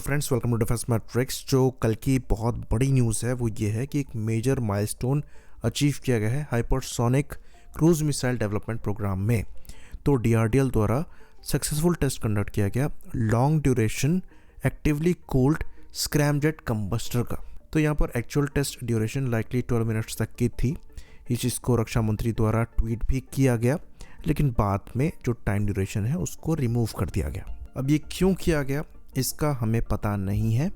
Friends, welcome to Defence Matrix. जो कल की बहुत बड़ी न्यूज़ है वो ये है कि एक मेजर माइलस्टोन अचीव किया गया है hypersonic cruise missile development programme में। तो डीआरडीएल द्वारा सक्सेसफुल टेस्ट कंडक्ट किया गया long duration actively cooled scramjet combustor का। तो यहाँ पर actual test duration likely 12 minutes तक की थी। इस चीज़ को रक्षा मंत्री द्वारा ट्वीट भी किया गया, लेकिन बाद में जो टाइम ड्यूरेशन है उसको रिमूव कर दिया गया। अब ये क्यों किया गया इसका हमें पता नहीं है,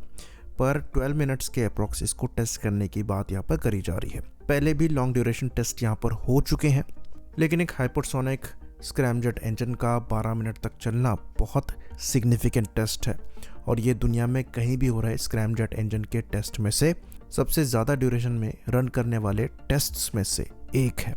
पर 12 मिनट्स के अप्रॉक्स इसको टेस्ट करने की बात यहाँ पर करी जा रही है। पहले भी लॉन्ग ड्यूरेशन टेस्ट यहाँ पर हो चुके हैं, लेकिन एक हाइपरसोनिक स्क्रैमजेट इंजन का 12 मिनट तक चलना बहुत सिग्निफिकेंट टेस्ट है और ये दुनिया में कहीं भी हो रहा है स्क्रैमजेट इंजन के टेस्ट में से सबसे ज़्यादा ड्यूरेशन में रन करने वाले टेस्ट्स में से एक है।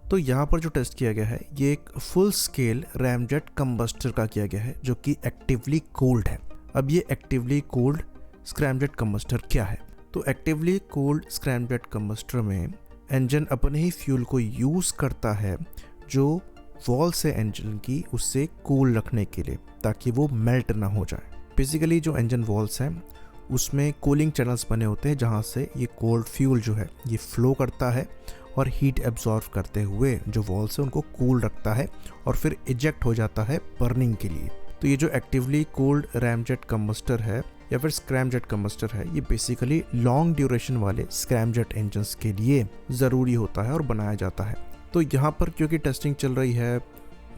तो यहाँ पर जो टेस्ट किया गया है ये एक फुल स्केल रैमजेट कंबस्टर का किया गया है जो कि एक्टिवली कूल्ड है। अब ये एक्टिवली कूल्ड स्क्रैमजेट कंबस्टर क्या है? तो एक्टिवली कूल्ड स्क्रैमजेट कंबस्टर में इंजन अपने ही फ्यूल को यूज़ करता है जो वॉल से इंजन की उससे कूल रखने के लिए, ताकि वो मेल्ट ना हो जाए। बेसिकली जो इंजन वॉल्स हैं उसमें कूलिंग चैनल्स बने होते हैं जहाँ से ये कोल्ड फ्यूल जो है ये फ्लो करता है और हीट एब्जॉर्व करते हुए जो वॉल्स है उनको कूल रखता है और फिर इजेक्ट हो जाता है बर्निंग के लिए। तो ये जो एक्टिवली कूल्ड रैमजेट कंबस्टर है या फिर स्क्रैमजेट कंबस्टर है ये बेसिकली लॉन्ग ड्यूरेशन वाले स्क्रैमजेट इंजन्स के लिए ज़रूरी होता है और बनाया जाता है। तो यहाँ पर क्योंकि टेस्टिंग चल रही है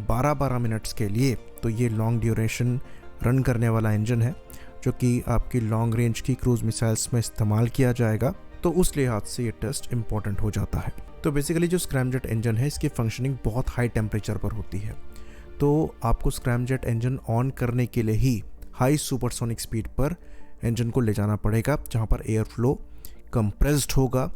12-12 मिनट्स के लिए, तो ये लॉन्ग ड्यूरेशन रन करने वाला इंजन है जो कि आपकी लॉन्ग रेंज की क्रूज मिसाइल्स में इस्तेमाल किया जाएगा। तो उस लिहाज से ये टेस्ट इम्पॉर्टेंट हो जाता है। तो बेसिकली जो स्क्रैमजेट इंजन है इसकी फंक्शनिंग बहुत हाई टेम्परेचर पर होती है, तो आपको स्क्रैमजेट इंजन ऑन करने के लिए ही हाई सुपरसोनिक स्पीड पर इंजन को ले जाना पड़ेगा जहाँ पर एयर फ्लो कंप्रेस्ड होगा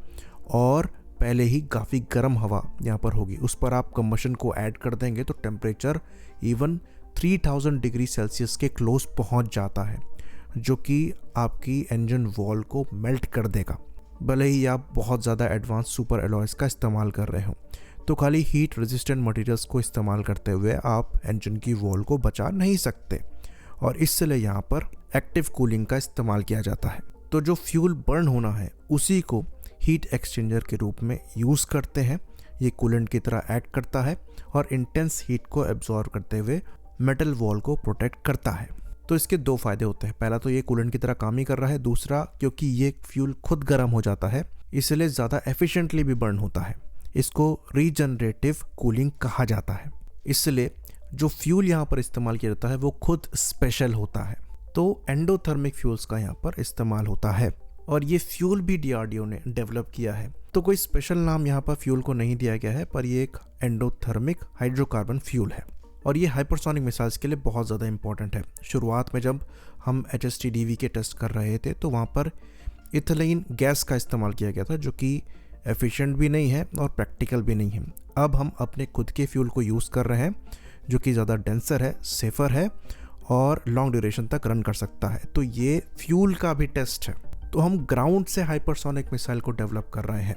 और पहले ही काफ़ी गर्म हवा यहाँ पर होगी। उस पर आप कंबशन को ऐड कर देंगे तो टेम्परेचर इवन 3000 डिग्री सेल्सियस के क्लोज पहुँच जाता है, जो कि आपकी इंजन वॉल को मेल्ट कर देगा। भले ही आप बहुत ज़्यादा एडवांस सुपर एलॉयज़ का इस्तेमाल कर रहे हो, तो खाली हीट रेजिस्टेंट मटेरियल्स को इस्तेमाल करते हुए आप इंजन की वॉल को बचा नहीं सकते और इसलिए यहाँ पर एक्टिव कूलिंग का इस्तेमाल किया जाता है। तो जो फ्यूल बर्न होना है उसी को हीट एक्सचेंजर के रूप में यूज़ करते हैं। ये कूलेंट की तरह एक्ट करता है और इंटेंस हीट को एब्जॉर्व करते हुए मेटल वॉल को प्रोटेक्ट करता है। तो इसके दो फायदे होते हैं। पहला तो ये कूलेंट की तरह काम ही कर रहा है, दूसरा क्योंकि ये फ्यूल खुद गर्म हो जाता है इसलिए ज़्यादा एफिशिएंटली भी बर्न होता है। इसको रीजनरेटिव कूलिंग कहा जाता है। इसलिए जो फ्यूल यहाँ पर इस्तेमाल किया जाता है वो खुद स्पेशल होता है। तो एंडोथर्मिक फ्यूल्स का यहाँ पर इस्तेमाल होता है और ये फ्यूल भी डीआरडीओ ने डेवलप किया है। तो कोई स्पेशल नाम यहाँ पर फ्यूल को नहीं दिया गया है, पर ये एक एंडोथर्मिक हाइड्रोकार्बन फ्यूल है और ये हाइपरसोनिक मिसाइल्स के लिए बहुत ज़्यादा इंपॉर्टेंट है। शुरुआत में जब हम HSTDV के टेस्ट कर रहे थे तो वहाँ पर इथिलीन गैस का इस्तेमाल किया गया था जो कि एफिशिएंट भी नहीं है और प्रैक्टिकल भी नहीं है। अब हम अपने खुद के फ्यूल को यूज़ कर रहे हैं जो कि ज़्यादा डेंसर है, सेफ़र है और लॉन्ग ड्यूरेशन तक रन कर सकता है। तो ये फ्यूल का भी टेस्ट है। तो हम ग्राउंड से हाइपरसोनिक मिसाइल को डेवलप कर रहे हैं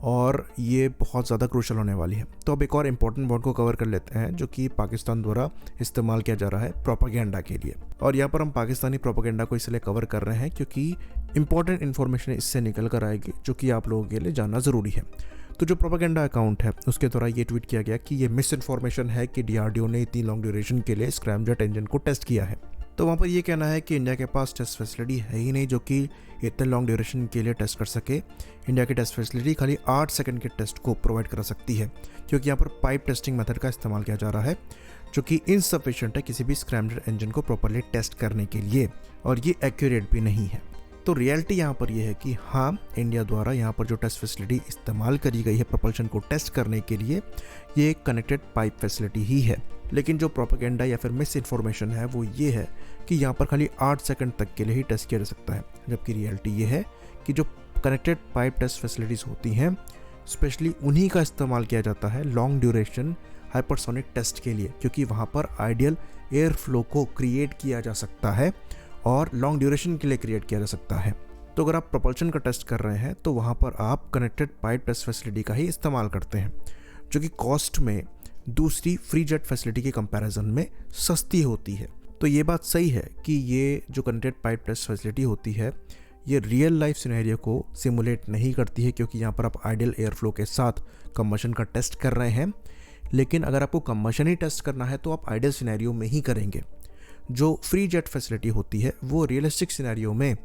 और ये बहुत ज़्यादा क्रूशल होने वाली है। तो अब एक और इम्पॉर्टेंट पॉइंट को कवर कर लेते हैं जो कि पाकिस्तान द्वारा इस्तेमाल किया जा रहा है प्रोपेगेंडा के लिए। और यहाँ पर हम पाकिस्तानी प्रोपेगेंडा को इसलिए कवर कर रहे हैं क्योंकि इंपॉर्टेंट इन्फॉर्मेशन इससे निकल कर आएगी जो कि आप लोगों के लिए जानना ज़रूरी है। तो जो प्रोपेगेंडा अकाउंट है उसके द्वारा ये ट्वीट किया गया कि ये मिस इन्फॉर्मेशन है कि डीआरडीओ ने इतनी लॉन्ग ड्यूरेशन के लिए स्क्रैमजेट इंजन को टेस्ट किया है। तो वहाँ पर ये कहना है कि इंडिया के पास टेस्ट फैसिलिटी है ही नहीं जो कि इतने लॉन्ग ड्यूरेशन के लिए टेस्ट कर सके। इंडिया की टेस्ट फैसिलिटी खाली 8 सेकंड के टेस्ट को प्रोवाइड कर सकती है, क्योंकि यहाँ पर पाइप टेस्टिंग मेथड का इस्तेमाल किया जा रहा है जो कि इनसफिशिएंट है किसी भी स्क्रैमजेट इंजन को प्रॉपर्ली टेस्ट करने के लिए और ये एक्यूरेट भी नहीं है। तो रियलिटी यहाँ पर यह है कि हाँ, इंडिया द्वारा यहाँ पर जो टेस्ट फैसिलिटी इस्तेमाल करी गई है प्रोपल्शन को टेस्ट करने के लिए ये एक कनेक्टेड पाइप फैसिलिटी ही है। लेकिन जो प्रोपेगेंडा या फिर मिस इन्फॉर्मेशन है वो ये है कि यहाँ पर खाली 8 सेकंड तक के लिए ही टेस्ट किया जा सकता है, जबकि रियलिटी ये है कि जो कनेक्टेड पाइप टेस्ट फैसिलिटीज़ होती हैं स्पेशली उन्हीं का इस्तेमाल किया जाता है लॉन्ग ड्यूरेशन हाइपरसोनिक टेस्ट के लिए, क्योंकि वहाँ पर आइडियल एयर फ्लो को क्रिएट किया जा सकता है और लॉन्ग ड्यूरेशन के लिए क्रिएट किया जा सकता है। तो अगर आप प्रोपल्शन का टेस्ट कर रहे हैं तो वहाँ पर आप कनेक्टेड पाइप टेस्ट फैसिलिटी का ही इस्तेमाल करते हैं जो कि कॉस्ट में दूसरी फ्री जेट फैसिलिटी के कंपैरिजन में सस्ती होती है। तो ये बात सही है कि ये जो कंटेंट पाइप टेस्ट फैसिलिटी होती है ये रियल लाइफ सिनेरियो को सिमुलेट नहीं करती है, क्योंकि यहाँ पर आप आइडियल एयर फ्लो के साथ कंबशन का टेस्ट कर रहे हैं। लेकिन अगर आपको कंबशन ही टेस्ट करना है तो आप आइडियल सिनेरियो में ही करेंगे। जो फ्री जेट फैसिलिटी होती है वो रियलिस्टिक सिनेरियो में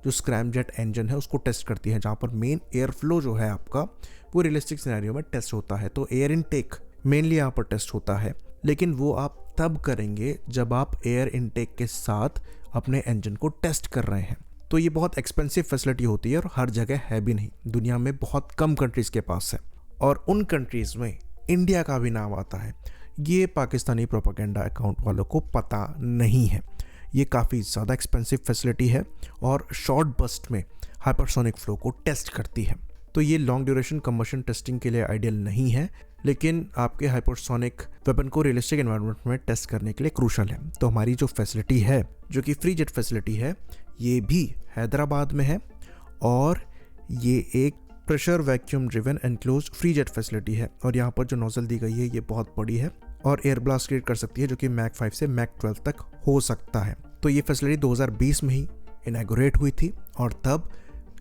जो स्क्रैम जेट इंजन है उसको टेस्ट करती है, जहाँ पर मेन एयर फ्लो जो है आपका वो रियलिस्टिक सिनेरियो में टेस्ट होता है। तो एयर इनटेक मेनली यहाँ पर टेस्ट होता है, लेकिन वो आप तब करेंगे जब आप एयर इनटेक के साथ अपने इंजन को टेस्ट कर रहे हैं। तो ये बहुत एक्सपेंसिव फैसिलिटी होती है और हर जगह है भी नहीं, दुनिया में बहुत कम कंट्रीज़ के पास है, और उन कंट्रीज़ में इंडिया का भी नाम आता है। ये पाकिस्तानी प्रोपेगेंडा अकाउंट वालों को पता नहीं है। ये काफ़ी ज़्यादा एक्सपेंसिव फैसिलिटी है और शॉर्ट बस्ट में हाइपरसोनिक फ्लो को टेस्ट करती है। तो ये लॉन्ग ड्यूरेशन कंबशन टेस्टिंग के लिए आइडियल नहीं है, लेकिन आपके हाइपरसोनिक वेपन को रियलिस्टिक एनवायरनमेंट में टेस्ट करने के लिए क्रूशल है। तो हमारी जो फैसिलिटी है जो कि फ्री जेट फैसिलिटी है ये भी हैदराबाद में है, और ये एक pressure vacuum driven enclosed free jet facility है। और यहाँ पर जो नोजल दी गई है ये बहुत बड़ी है और एयर ब्लास्ट क्रिएट कर सकती है, जो कि मैक 5 से मैक 12 तक हो सकता है। तो ये फैसिलिटी 2020 में ही इनॉग्रेट हुई थी और तब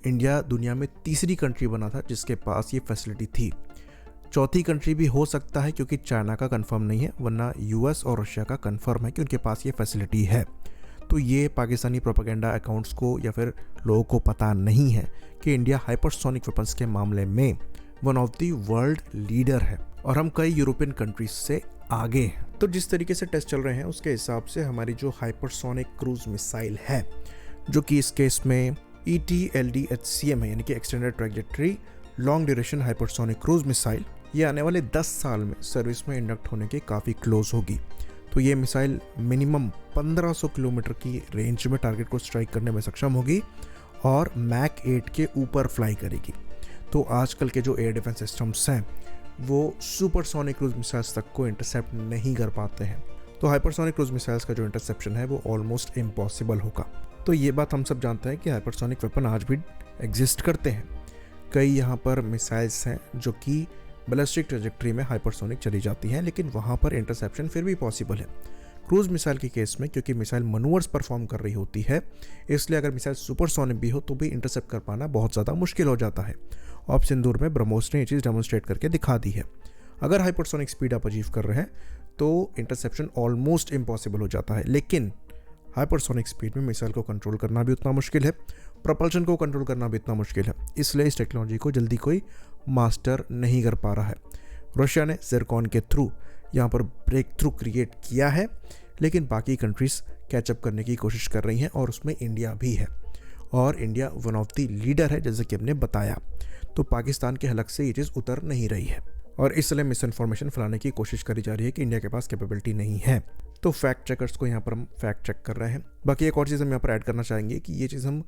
इंडिया दुनिया में तीसरी कंट्री बना था जिसके पास ये फैसिलिटी थी। चौथी कंट्री भी हो सकता है क्योंकि चाइना का कंफर्म नहीं है, वरना यूएस और रशिया का कंफर्म है कि उनके पास ये फैसिलिटी है। तो ये पाकिस्तानी प्रोपेगेंडा अकाउंट्स को या फिर लोगों को पता नहीं है कि इंडिया हाइपरसोनिक वेपन्स के मामले में one of the world leader है और हम कई यूरोपियन कंट्रीज से आगे हैं। तो जिस तरीके से टेस्ट चल रहे हैं उसके हिसाब से हमारी जो हाइपरसोनिक क्रूज मिसाइल है, जो कि इस केस में ETLDHCM है, यानी कि extended trajectory long duration hypersonic cruise missile, ये आने वाले 10 साल में सर्विस में इंडक्ट होने के काफ़ी क्लोज होगी। तो ये मिसाइल मिनिमम 1500 किलोमीटर की रेंज में टारगेट को स्ट्राइक करने में सक्षम होगी और मैक 8 के ऊपर फ्लाई करेगी। तो आजकल के जो एयर डिफेंस सिस्टम्स हैं वो सुपरसोनिक क्रूज मिसाइल्स तक को इंटरसेप्ट नहीं कर पाते हैं। तो हाइपरसोनिक क्रूज मिसाइल्स का जो इंटरसेप्शन है वो ऑलमोस्ट इम्पॉसिबल होगा। तो ये बात हम सब जानते हैं कि हाइपरसोनिक वेपन आज भी एग्जिस्ट करते हैं। कई यहाँ पर मिसाइल्स हैं जो कि बैलिस्टिक ट्रैजेक्टरी में हाइपरसोनिक चली जाती हैं, लेकिन वहाँ पर इंटरसेप्शन फिर भी पॉसिबल है। क्रूज मिसाइल के केस में क्योंकि मिसाइल मनूवर्स परफॉर्म कर रही होती है, इसलिए अगर मिसाइल सुपरसोनिक भी हो तो भी इंटरसेप्ट कर पाना बहुत ज़्यादा मुश्किल हो जाता है। ऑप सिंदूर में ब्रह्मोस ने ये चीज़ डेमोन्स्ट्रेट करके दिखा दी है। अगर हाइपरसोनिक स्पीड आप अचीव कर रहे हैं तो इंटरसेप्शन ऑलमोस्ट इम्पॉसिबल हो जाता है, लेकिन हाइपरसोनिक स्पीड में मिसाइल को कंट्रोल करना भी उतना मुश्किल है, प्रोपल्शन को कंट्रोल करना भी इतना मुश्किल है। इसलिए इस टेक्नोलॉजी को जल्दी कोई मास्टर नहीं कर पा रहा है। रशिया ने ज़िरकॉन के थ्रू यहाँ पर ब्रेक थ्रू क्रिएट किया है, लेकिन बाकी कंट्रीज़ कैचअप करने की कोशिश कर रही हैं और उसमें इंडिया भी है, और India one of the leader है जैसे कि हमने बताया। तो पाकिस्तान के हलक से ये चीज़ उतर नहीं रही है और इसलिए मिस इन्फॉर्मेशन फैलाने की कोशिश करी जा रही है कि इंडिया के पास कैपेबिलिटी नहीं है। तो फैक्ट चेकर्स को यहाँ पर हम फैक्ट चेक कर रहे हैं। बाकी एक और चीज़ हम यहाँ पर ऐड करना चाहेंगे कि ये चीज़ हम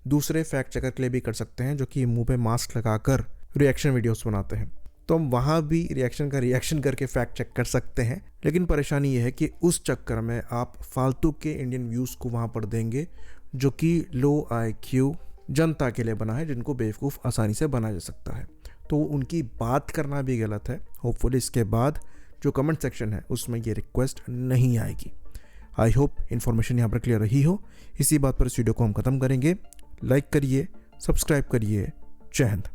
दूसरे फैक्ट चेकर के लिए भी कर सकते हैं जो कि मुंह पे मास्क लगाकर रिएक्शन वीडियोस बनाते हैं। तो हम वहाँ भी रिएक्शन करके फैक्ट चेक कर सकते हैं, लेकिन परेशानी ये है कि उस चक्कर में आप फालतू के इंडियन व्यूज़ को वहाँ पर देंगे जो कि लो IQ जनता के लिए बना है, जिनको बेवकूफ़ आसानी से बनाया जा सकता है। तो उनकी बात करना भी गलत है। होपफुली इसके बाद जो कमेंट सेक्शन है उसमें ये रिक्वेस्ट नहीं आएगी। आई होप इन्फॉर्मेशन यहाँ पर क्लियर रही हो। इसी बात पर इस वीडियो को हम ख़त्म करेंगे। लाइक करिए, सब्सक्राइब करिए। जय हिंद।